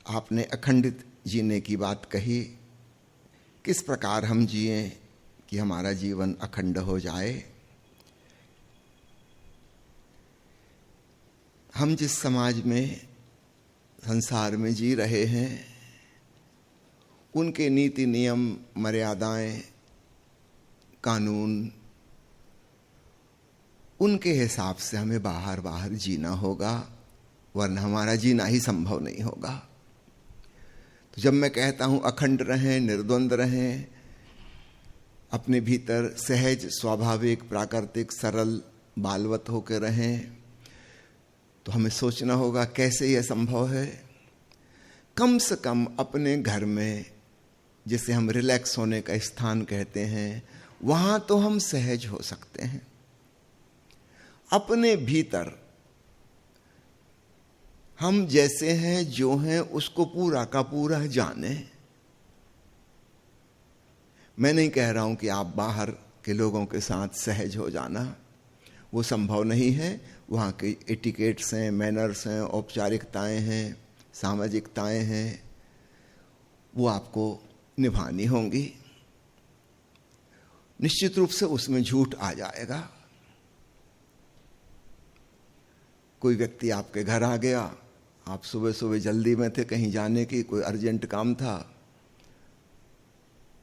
आपने अखंडित जीने की बात कही। किस प्रकार हम जिएं कि हमारा जीवन अखंड हो जाए। हम जिस समाज में संसार में जी रहे हैं, उनके नीति नियम, मर्यादाएं, कानून, उनके हिसाब से हमें बाहर बाहर जीना होगा, वरना हमारा जीना ही संभव नहीं होगा। तो जब मैं कहता हूं अखंड रहें, निर्द्वंद रहें, अपने भीतर सहज, स्वाभाविक, प्राकृतिक, सरल, बालवत होकर रहें, तो हमें सोचना होगा कैसे यह संभव है। कम से कम अपने घर में, जिसे हम रिलैक्स होने का स्थान कहते हैं, वहां तो हम सहज हो सकते हैं। अपने भीतर हम जैसे हैं, जो हैं, उसको पूरा का पूरा जाने। मैं नहीं कह रहा हूं कि आप बाहर के लोगों के साथ सहज हो जाना, वो संभव नहीं है। वहाँ के एटिकेट्स हैं, मैनर्स हैं, औपचारिकताएं हैं, सामाजिकताएं हैं, वो आपको निभानी होंगी। निश्चित रूप से उसमें झूठ आ जाएगा। कोई व्यक्ति आपके घर आ गया, आप सुबह सुबह जल्दी में थे कहीं जाने की, कोई अर्जेंट काम था,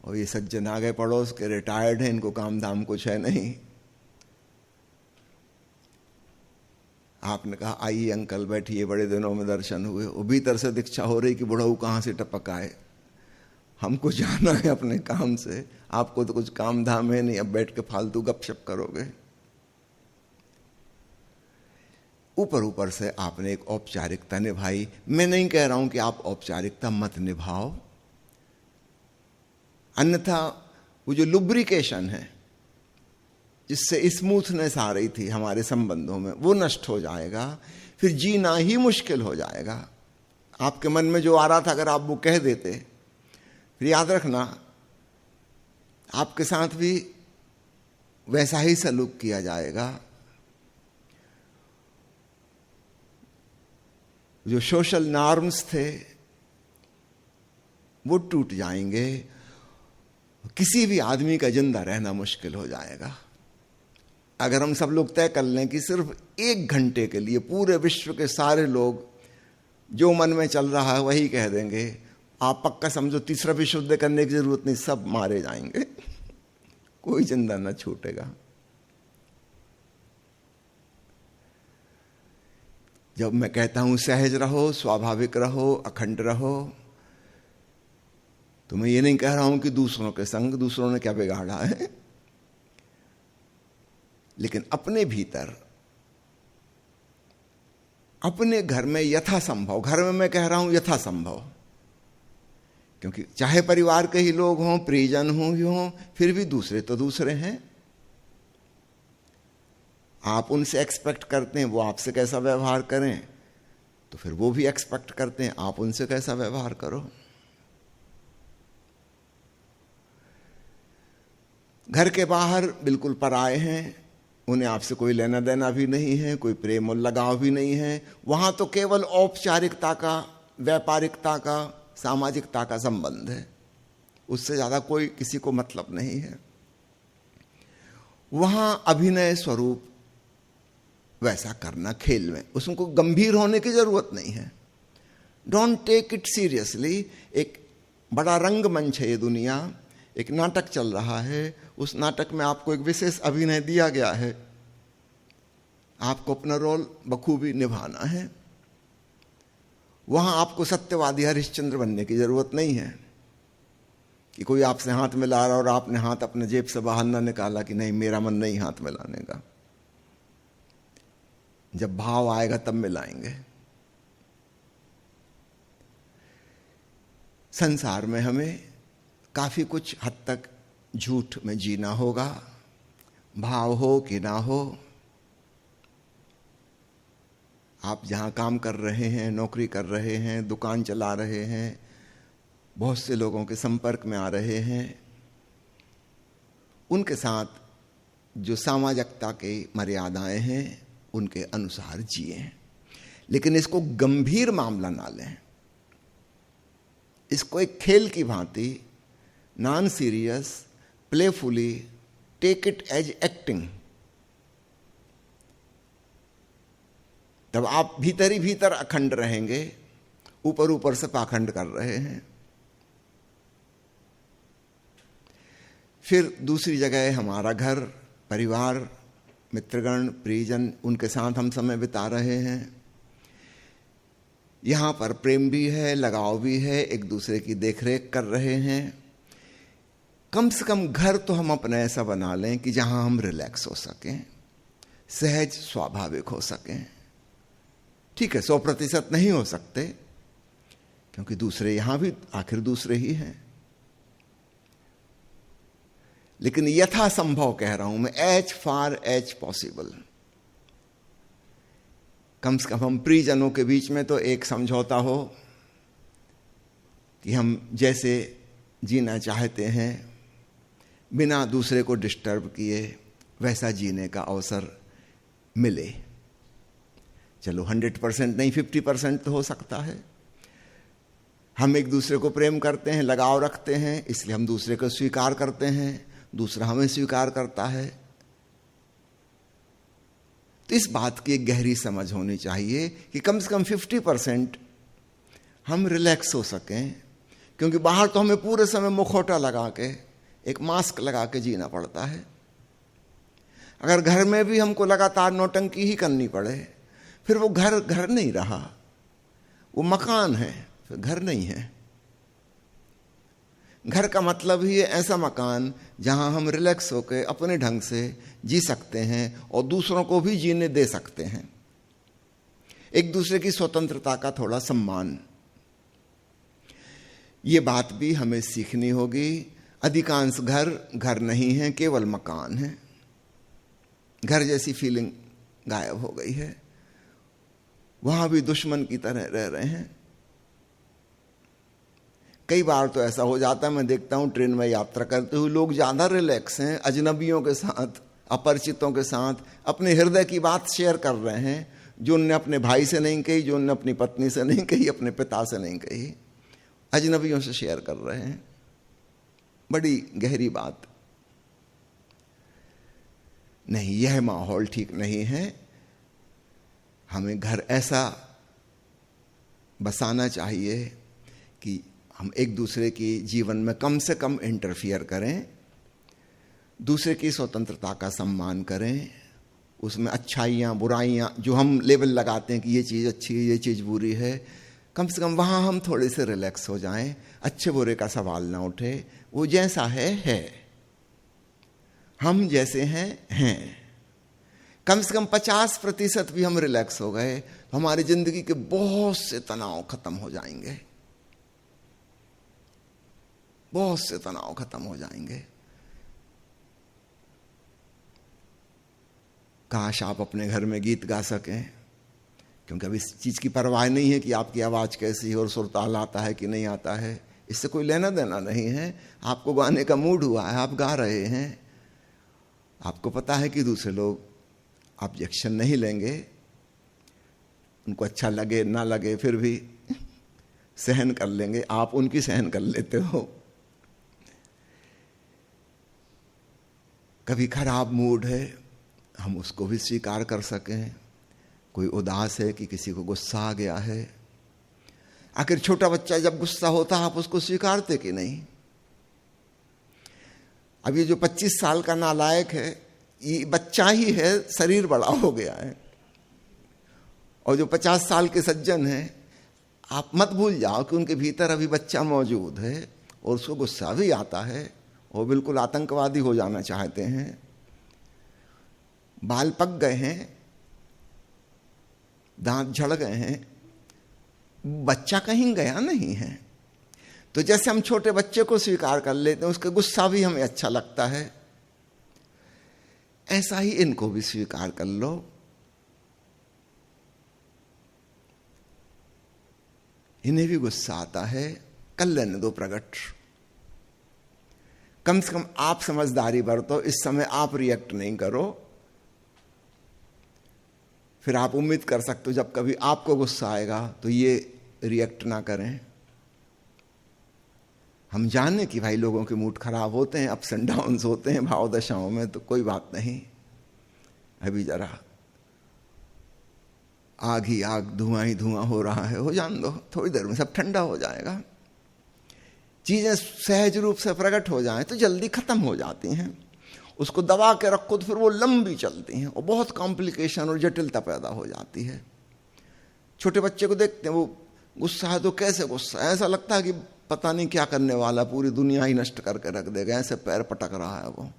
और ये सज्जन आ गए पड़ोस के, रिटायर्ड हैं, इनको काम धाम कुछ है नहीं। आपने कहा आइए अंकल बैठिए, बड़े दिनों में दर्शन हुए। वो भीतर से दीक्षा हो रही कि बुढ़ऊ कहाँ से टपक आए, हमको जाना है अपने काम से, आपको तो कुछ काम धाम है नहीं, अब बैठ के फालतू गपशप करोगे। ऊपर ऊपर से आपने एक औपचारिकता निभाई। मैं नहीं कह रहा हूं कि आप औपचारिकता मत निभाओ, अन्यथा वो जो लुब्रिकेशन है, जिससे स्मूथनेस आ रही थी हमारे संबंधों में, वो नष्ट हो जाएगा। फिर जीना ही मुश्किल हो जाएगा। आपके मन में जो आ रहा था, अगर आप वो कह देते, फिर याद रखना आपके साथ भी वैसा ही सलूक किया जाएगा। जो सोशल नॉर्म्स थे वो टूट जाएंगे। किसी भी आदमी का जिंदा रहना मुश्किल हो जाएगा। अगर हम सब लोग तय कर लें कि सिर्फ 1 घंटे के लिए पूरे विश्व के सारे लोग जो मन में चल रहा है वही कह देंगे, आप पक्का समझो तीसरा विश्व युद्ध करने की जरूरत नहीं, सब मारे जाएंगे, कोई जिंदा न छूटेगा। जब मैं कहता हूं सहज रहो, स्वाभाविक रहो, अखंड रहो, तो मैं ये नहीं कह रहा हूं कि दूसरों के संग, दूसरों ने क्या बिगाड़ा है, लेकिन अपने भीतर, अपने घर में यथासंभव, घर में मैं कह रहा हूं यथासंभव, क्योंकि चाहे परिवार के ही लोग हों, परिजन हों, फिर भी दूसरे तो दूसरे हैं। आप उनसे एक्सपेक्ट करते हैं वो आपसे कैसा व्यवहार करें, तो फिर वो भी एक्सपेक्ट करते हैं आप उनसे कैसा व्यवहार करो। घर के बाहर बिल्कुल पराये हैं, उन्हें आपसे कोई लेना देना भी नहीं है, कोई प्रेम और लगाव भी नहीं है। वहां तो केवल औपचारिकता का, व्यापारिकता का, सामाजिकता का संबंध है, उससे ज्यादा कोई किसी को मतलब नहीं है। वहां अभिनय स्वरूप वैसा करना खेल में, उसको गंभीर होने की जरूरत नहीं है। Don't take it seriously. एक बड़ा रंगमंच है ये दुनिया, एक नाटक चल रहा है, उस नाटक में आपको एक विशेष अभिनय दिया गया है, आपको अपना रोल बखूबी निभाना है। वहां आपको सत्यवादी हरिश्चंद्र बनने की जरूरत नहीं है कि कोई आपसे हाथ मिला रहा और आपने हाथ अपने जेब से बाहर ना निकाला कि नहीं मेरा मन नहीं हाथ मिलाने का। जब भाव आएगा तब मिलाएंगे। संसार में हमें काफी कुछ हद तक झूठ में जीना होगा, भाव हो कि ना हो। आप जहां काम कर रहे हैं, नौकरी कर रहे हैं, दुकान चला रहे हैं, बहुत से लोगों के संपर्क में आ रहे हैं, उनके साथ जो सामाजिकता की मर्यादाएं हैं उनके अनुसार जिए। लेकिन इसको गंभीर मामला ना लें। इसको एक खेल की भांति non serious playfully take it as acting, तब आप भीतर ही भीतर अखंड रहेंगे, ऊपर ऊपर से पाखंड कर रहे हैं। फिर दूसरी जगह हमारा घर परिवार, मित्रगण, प्रियजन, उनके साथ हम समय बिता रहे हैं। यहां पर प्रेम भी है, लगाव भी है, एक दूसरे की देखरेख कर रहे हैं। कम से कम घर तो हम अपना ऐसा बना लें कि जहां हम रिलैक्स हो सकें, सहज स्वाभाविक हो सकें। ठीक है, 100% नहीं हो सकते, क्योंकि दूसरे यहां भी आखिर दूसरे ही हैं, लेकिन यथासंभव कह रहा हूं मैं, एज फार एज पॉसिबल, कम से कम हम प्रियजनों के बीच में तो एक समझौता हो कि हम जैसे जीना चाहते हैं बिना दूसरे को डिस्टर्ब किए वैसा जीने का अवसर मिले। चलो 100% नहीं, 50% तो हो सकता है। हम एक दूसरे को प्रेम करते हैं, लगाव रखते हैं, इसलिए हम दूसरे को स्वीकार करते हैं, दूसरा हमें स्वीकार करता है। तो इस बात की एक गहरी समझ होनी चाहिए कि कम से कम 50% हम रिलैक्स हो सकें, क्योंकि बाहर तो हमें पूरे समय मुखौटा लगा के, एक मास्क लगा के जीना पड़ता है। अगर घर में भी हमको लगातार नौटंकी ही करनी पड़े, फिर वो घर घर नहीं रहा, वो मकान है, फिर घर नहीं है। घर का मतलब ही है ऐसा मकान जहां हम रिलैक्स होकर अपने ढंग से जी सकते हैं और दूसरों को भी जीने दे सकते हैं। एक दूसरे की स्वतंत्रता का थोड़ा सम्मान, ये बात भी हमें सीखनी होगी। अधिकांश घर घर नहीं है, केवल मकान है। घर जैसी फीलिंग गायब हो गई है, वहां भी दुश्मन की तरह रह रहे हैं। कई बार तो ऐसा हो जाता है, मैं देखता हूं ट्रेन में यात्रा करते हुए लोग ज्यादा रिलैक्स हैं, अजनबियों के साथ, अपरिचितों के साथ अपने हृदय की बात शेयर कर रहे हैं, जो उनने अपने भाई से नहीं कही, जो उनने अपनी पत्नी से नहीं कही, अपने पिता से नहीं कही, अजनबियों से शेयर कर रहे हैं। बड़ी गहरी बात। नहीं, यह माहौल ठीक नहीं है। हमें घर ऐसा बसाना चाहिए कि हम एक दूसरे की जीवन में कम से कम इंटरफियर करें, दूसरे की स्वतंत्रता का सम्मान करें, उसमें अच्छाइयाँ बुराइयाँ जो हम लेबल लगाते हैं कि ये चीज़ अच्छी है, ये चीज़ बुरी है, कम से कम वहाँ हम थोड़े से रिलैक्स हो जाएं, अच्छे बुरे का सवाल ना उठे। वो जैसा है, हम जैसे हैं। कम से कम 50% भी हम रिलैक्स हो गए तो हमारी जिंदगी के बहुत से तनाव खत्म हो जाएंगे, बहुत से तनाव खत्म हो जाएंगे। काश आप अपने घर में गीत गा सकें, क्योंकि अब इस चीज की परवाह नहीं है कि आपकी आवाज कैसी है और सुरताल आता है कि नहीं आता है, इससे कोई लेना देना नहीं है। आपको गाने का मूड हुआ है, आप गा रहे हैं। आपको पता है कि दूसरे लोग ऑब्जेक्शन नहीं लेंगे, उनको अच्छा लगे ना लगे फिर भी सहन कर लेंगे, आप उनकी सहन कर लेते हो। कभी खराब मूड है, हम उसको भी स्वीकार कर सकें। कोई उदास है कि किसी को गुस्सा आ गया है, आखिर छोटा बच्चा जब गुस्सा होता है आप उसको स्वीकारते कि नहीं? अब ये जो 25 साल का नालायक है, ये बच्चा ही है, शरीर बड़ा हो गया है। और जो 50 साल के सज्जन हैं, आप मत भूल जाओ कि उनके भीतर अभी बच्चा मौजूद है और उसको गुस्सा भी आता है, वो बिल्कुल आतंकवादी हो जाना चाहते हैं। बाल पक गए हैं, दांत झड़ गए हैं, बच्चा कहीं गया नहीं है। तो जैसे हम छोटे बच्चे को स्वीकार कर लेते हैं, उसका गुस्सा भी हमें अच्छा लगता है, ऐसा ही इनको भी स्वीकार कर लो। इन्हें भी गुस्सा आता है, कर लेने दो प्रकट। कम से कम आप समझदारी बरतो, इस समय आप रिएक्ट नहीं करो। फिर आप उम्मीद कर सकते हो जब कभी आपको गुस्सा आएगा तो ये रिएक्ट ना करें। हम जाने कि भाई लोगों के मूड खराब होते हैं, अप्स एंड डाउन्स होते हैं भाव दशाओं में, तो कोई बात नहीं, अभी जरा आग ही आग, धुआं ही धुआं हो रहा है, हो जान दो, थोड़ी देर में सब ठंडा हो जाएगा। चीजें सहज रूप से प्रकट हो जाएं तो जल्दी खत्म हो जाती हैं। उसको दबा के रखो तो फिर वो लंबी चलती हैं और बहुत कॉम्प्लिकेशन और जटिलता पैदा हो जाती है। छोटे बच्चे को देखते हैं, वो गुस्सा है तो कैसे गुस्सा, ऐसा लगता है कि पता नहीं क्या करने वाला, पूरी दुनिया ही नष्ट करके रख देगा, ऐसे पैर पटक रहा है वो।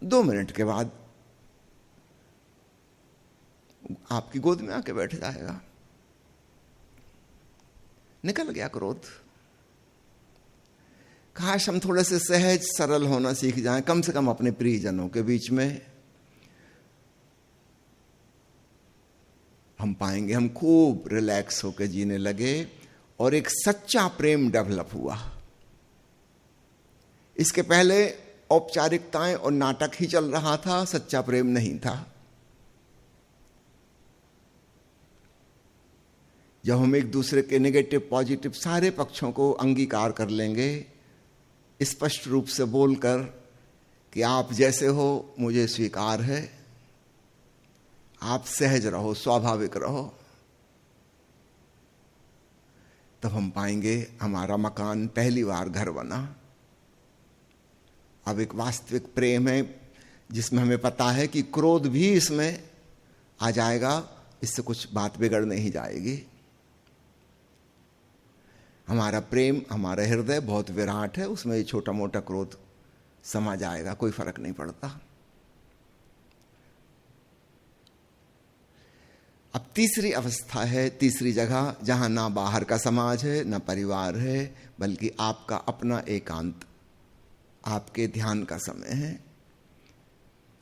2 मिनट के बाद आपकी गोद में आके बैठ जाएगा, निकल गया क्रोध। काश हम थोड़े से सहज सरल होना सीख जाएं, कम से कम अपने प्रियजनों के बीच में। हम पाएंगे हम खूब रिलैक्स होकर जीने लगे और एक सच्चा प्रेम डेवलप हुआ। इसके पहले औपचारिकताएं और नाटक ही चल रहा था, सच्चा प्रेम नहीं था। जब हम एक दूसरे के नेगेटिव पॉजिटिव सारे पक्षों को अंगीकार कर लेंगे, स्पष्ट रूप से बोलकर कि आप जैसे हो मुझे स्वीकार है, आप सहज रहो, स्वाभाविक रहो, तब हम पाएंगे हमारा मकान पहली बार घर बना। अब एक वास्तविक प्रेम है जिसमें हमें पता है कि क्रोध भी इसमें आ जाएगा, इससे कुछ बात बिगड़ नहीं जाएगी। हमारा प्रेम, हमारा हृदय बहुत विराट है, उसमें ये छोटा मोटा क्रोध समा जाएगा, कोई फर्क नहीं पड़ता। अब तीसरी अवस्था है, तीसरी जगह जहां ना बाहर का समाज है, ना परिवार है, बल्कि आपका अपना एकांत, आपके ध्यान का समय है।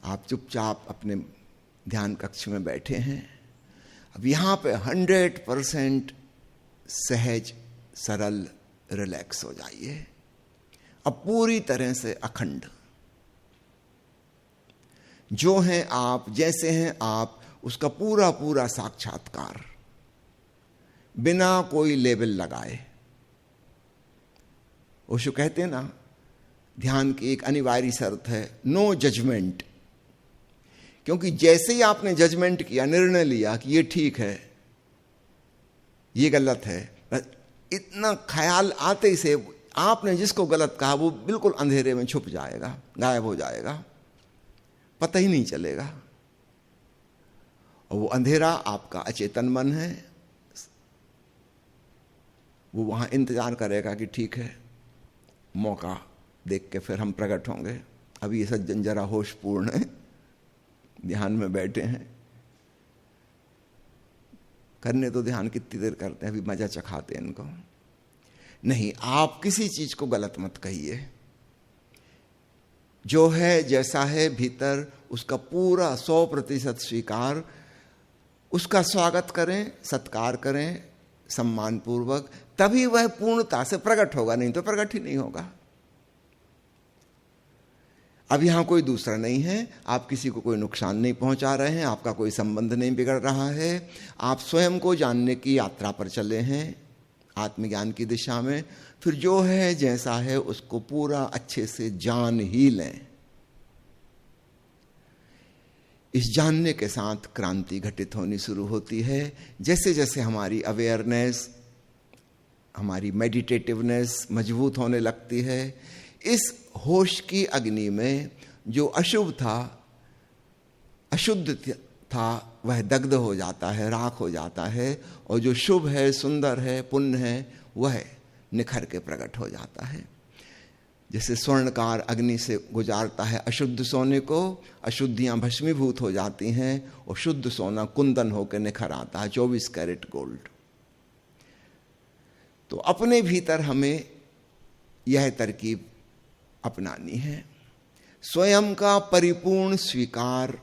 आप चुपचाप अपने ध्यान कक्ष में बैठे हैं। अब यहां पे 100% सहज सरल रिलैक्स हो जाइए। अब पूरी तरह से अखंड, जो हैं आप, जैसे हैं आप, उसका पूरा पूरा साक्षात्कार, बिना कोई लेबल लगाए। ओशो कहते हैं ना, ध्यान की एक अनिवार्य शर्त है नो जजमेंट। क्योंकि जैसे ही आपने जजमेंट किया, निर्णय लिया कि ये ठीक है, ये गलत है, इतना ख्याल आते ही से आपने जिसको गलत कहा वो बिल्कुल अंधेरे में छुप जाएगा, गायब हो जाएगा, पता ही नहीं चलेगा। और वो अंधेरा आपका अचेतन मन है, वो वहां इंतजार करेगा कि ठीक है, मौका देख के फिर हम प्रकट होंगे। अभी ये सज्जन जरा होशपूर्ण है, ध्यान में बैठे हैं, करने तो ध्यान कितनी देर करते हैं, अभी मजा चखाते हैं इनको। नहीं, आप किसी चीज को गलत मत कहिए। जो है जैसा है भीतर, उसका पूरा 100% स्वीकार, उसका स्वागत करें, सत्कार करें सम्मान पूर्वक, तभी वह पूर्णता से प्रकट होगा, नहीं तो प्रकट ही नहीं होगा। अब यहां कोई दूसरा नहीं है, आप किसी को कोई नुकसान नहीं पहुंचा रहे हैं, आपका कोई संबंध नहीं बिगड़ रहा है, आप स्वयं को जानने की यात्रा पर चले हैं आत्मज्ञान की दिशा में। फिर जो है जैसा है उसको पूरा अच्छे से जान ही लें। इस जानने के साथ क्रांति घटित होनी शुरू होती है। जैसे जैसे हमारी अवेयरनेस, हमारी मेडिटेटिवनेस मजबूत होने लगती है, इस होश की अग्नि में जो अशुभ था, अशुद्ध था, वह दग्ध हो जाता है, राख हो जाता है, और जो शुभ है, सुंदर है, पुण्य है, वह निखर के प्रकट हो जाता है। जैसे स्वर्णकार अग्नि से गुजारता है अशुद्ध सोने को, अशुद्धियां भस्मीभूत हो जाती हैं और शुद्ध सोना कुंदन होकर निखर आता है, 24 कैरेट गोल्ड। तो अपने भीतर हमें यह तरकीब अपनानी है, स्वयं का परिपूर्ण स्वीकार,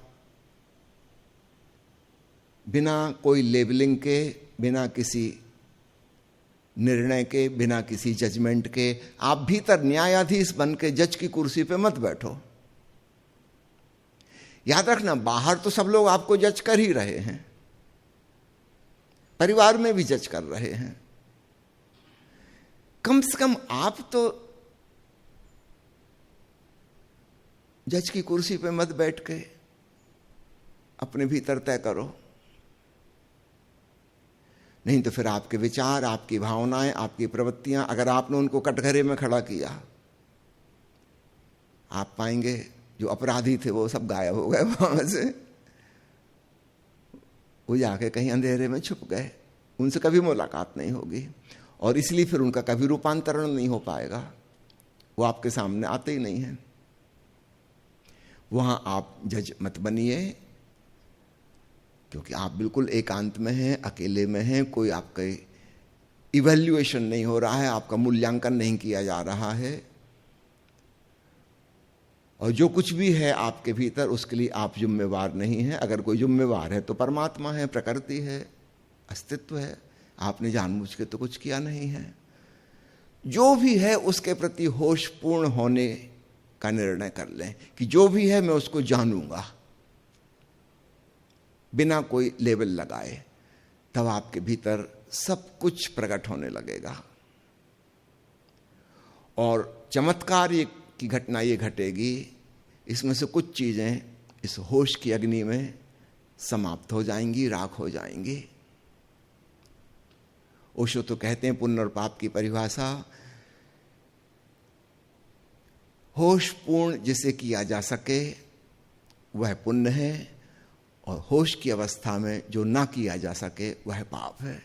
बिना कोई लेबलिंग के, बिना किसी निर्णय के, बिना किसी जजमेंट के। आप भीतर न्यायाधीश बन के जज की कुर्सी पे मत बैठो। याद रखना, बाहर तो सब लोग आपको जज कर ही रहे हैं, परिवार में भी जज कर रहे हैं, कम से कम आप तो जज की कुर्सी पे मत बैठ के अपने भीतर तय करो। नहीं तो फिर आपके विचार, आपकी भावनाएं, आपकी प्रवृत्तियां, अगर आपने उनको कटघरे में खड़ा किया, आप पाएंगे जो अपराधी थे वो सब गायब हो गए वहां से। वो जाके कहीं अंधेरे में छुप गए, उनसे कभी मुलाकात नहीं होगी, और इसलिए फिर उनका कभी रूपांतरण नहीं हो पाएगा, वो आपके सामने आते ही नहीं है। वहां आप जज मत बनिए, क्योंकि आप बिल्कुल एकांत में हैं, अकेले में हैं, कोई आपका इवैल्यूएशन नहीं हो रहा है, आपका मूल्यांकन नहीं किया जा रहा है, और जो कुछ भी है आपके भीतर उसके लिए आप जिम्मेवार नहीं हैं। अगर कोई जिम्मेवार है तो परमात्मा है, प्रकृति है, अस्तित्व है। आपने जानबूझ के तो कुछ किया नहीं है। जो भी है उसके प्रति होशपूर्ण होने का निर्णय कर लें कि जो भी है मैं उसको जानूंगा, बिना कोई लेबल लगाए। तब आपके भीतर सब कुछ प्रकट होने लगेगा, और चमत्कार की घटना ये घटेगी, इसमें से कुछ चीजें इस होश की अग्नि में समाप्त हो जाएंगी, राख हो जाएंगी। ओशो तो कहते हैं पुण्य और पाप की परिभाषा, होशपूर्ण जिसे किया जा सके वह पुण्य है, और होश की अवस्था में जो ना किया जा सके वह पाप है।